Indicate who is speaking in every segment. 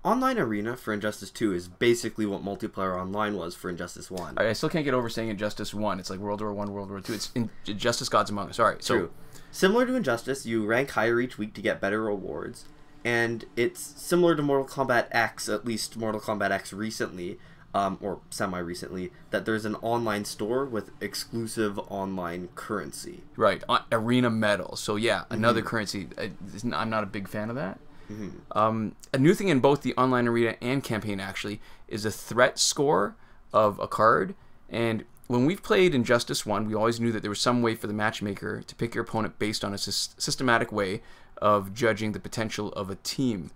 Speaker 1: Online Arena for Injustice 2 is basically what multiplayer online was for Injustice 1.
Speaker 2: I still can't get over saying Injustice 1. It's like World War 1, World War 2. It's Injustice Gods Among Us. All right, so
Speaker 1: True. Similar to Injustice, you rank higher each week to get better rewards, and it's similar to Mortal Kombat X, at least Mortal Kombat X recently, or semi-recently, that there's an online store with exclusive online currency.
Speaker 2: right, arena medals. So yeah, another currency. I'm not a big fan of that. A new thing in both the online arena and campaign actually is a threat score of a card. And when we've played Injustice 1, we always knew that there was some way for the matchmaker to pick your opponent based on a systematic way of judging the potential of a team.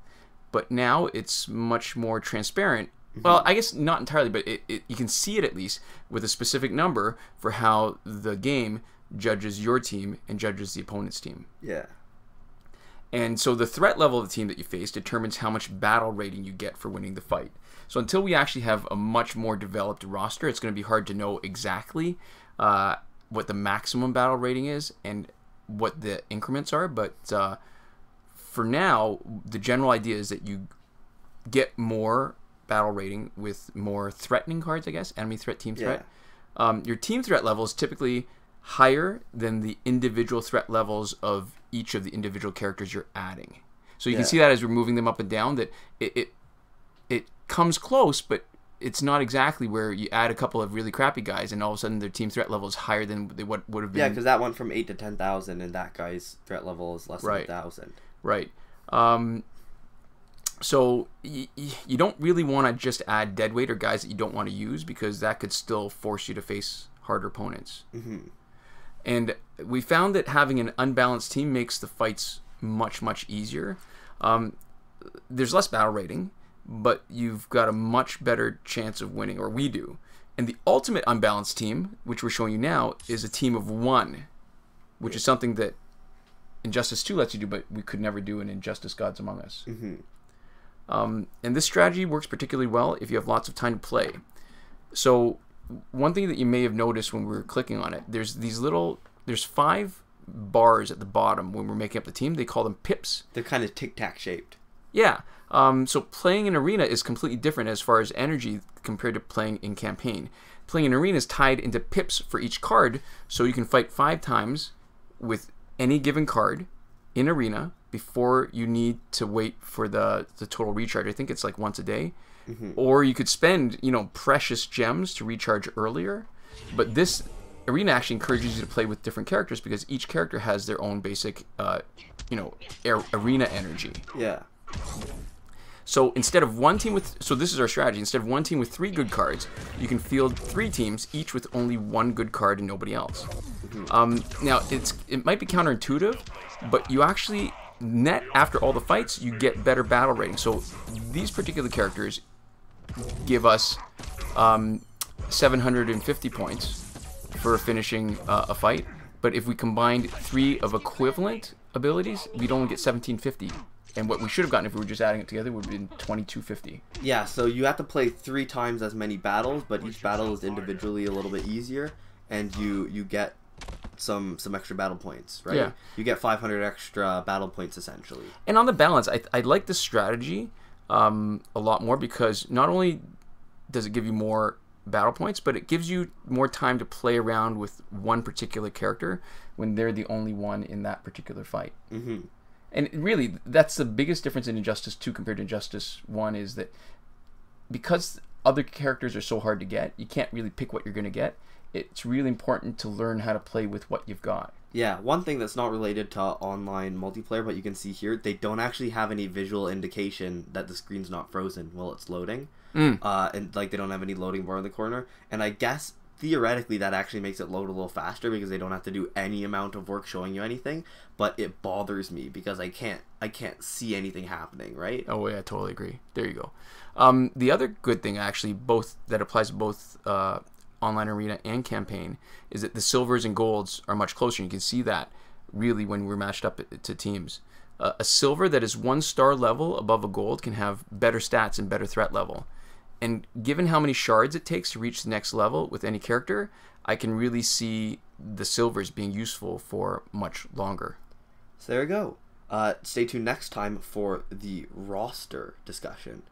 Speaker 2: But now it's much more transparent. Well, I guess not entirely, but you can see it at least with a specific number for how the game judges your team and judges the opponent's team.
Speaker 1: Yeah.
Speaker 2: And so the threat level of the team that you face determines how much battle rating you get for winning the fight. So until we actually have a much more developed roster, it's going to be hard to know exactly what the maximum battle rating is and what the increments are. But for now, the general idea is that you get more battle rating with more threatening cards, I guess. Enemy threat, team threat.
Speaker 1: Yeah.
Speaker 2: Your team threat level is typically higher than the individual threat levels of each of the individual characters you're adding. So you can see that as we're moving them up and down, that it comes close, but it's not exactly where you add a couple of really crappy guys and all of a sudden their team threat level is higher than what would have been.
Speaker 1: Yeah, because that went from 8 to 10,000, and that guy's threat level is less than 1,000.
Speaker 2: Right. So you don't really want to just add deadweight or guys that you don't want to use, because that could still force you to face harder opponents. And we found that having an unbalanced team makes the fights much, much easier. There's less battle rating, but you've got a much better chance of winning, or we do. And the ultimate unbalanced team, which we're showing you now, is a team of one, which is something that Injustice 2 lets you do, but we could never do in Injustice Gods Among Us. And this strategy works particularly well if you have lots of time to play. So one thing that you may have noticed when we were clicking on it, there's 5 bars at the bottom when we're making up the team. They call them pips.
Speaker 1: They're kind of tic-tac shaped.
Speaker 2: Yeah. So playing in arena is completely different as far as energy compared to playing in campaign. Playing in arena is tied into pips for each card, so you can fight 5 times with any given card in arena before you need to wait for the total recharge. I think it's like once a day. Or you could spend, precious gems to recharge earlier. But this arena actually encourages you to play with different characters, because each character has their own basic, arena energy.
Speaker 1: Yeah.
Speaker 2: So instead of one team so this is our strategy. Instead of one team with 3 good cards, you can field 3 teams, each with only 1 good card and nobody else. Now it might be counterintuitive, but you actually net after all the fights, you get better battle rating. So these particular characters give us 750 points for finishing a fight. But if we combined 3 of equivalent abilities, we'd only get 1750. And what we should have gotten if we were just adding it together would have been 2250.
Speaker 1: Yeah, so you have to play 3 times as many battles, but each battle is individually a little bit easier, and you get some extra battle points, right?
Speaker 2: Yeah.
Speaker 1: You get 500 extra battle points essentially.
Speaker 2: And on the balance, I like this strategy a lot more, because not only does it give you more battle points, but it gives you more time to play around with one particular character when they're the only one in that particular fight. And really, that's the biggest difference in Injustice 2 compared to Injustice 1, is that because other characters are so hard to get, you can't really pick what you're going to get. It's really important to learn how to play with what you've got.
Speaker 1: Yeah, one thing that's not related to online multiplayer, but you can see here, they don't actually have any visual indication that the screen's not frozen while it's loading. And like they don't have any loading bar in the corner. And I guess theoretically that actually makes it load a little faster, because they don't have to do any amount of work showing you anything. But it bothers me because I can't see anything happening, right?
Speaker 2: Oh yeah, I totally agree. There you go. The other good thing actually, that applies to both online arena and campaign, is that the silvers and golds are much closer. You can see that really when we're matched up to teams. A silver that is 1 star level above a gold can have better stats and better threat level. And given how many shards it takes to reach the next level with any character, I can really see the silvers being useful for much longer.
Speaker 1: So there you go. Stay tuned next time for the roster discussion.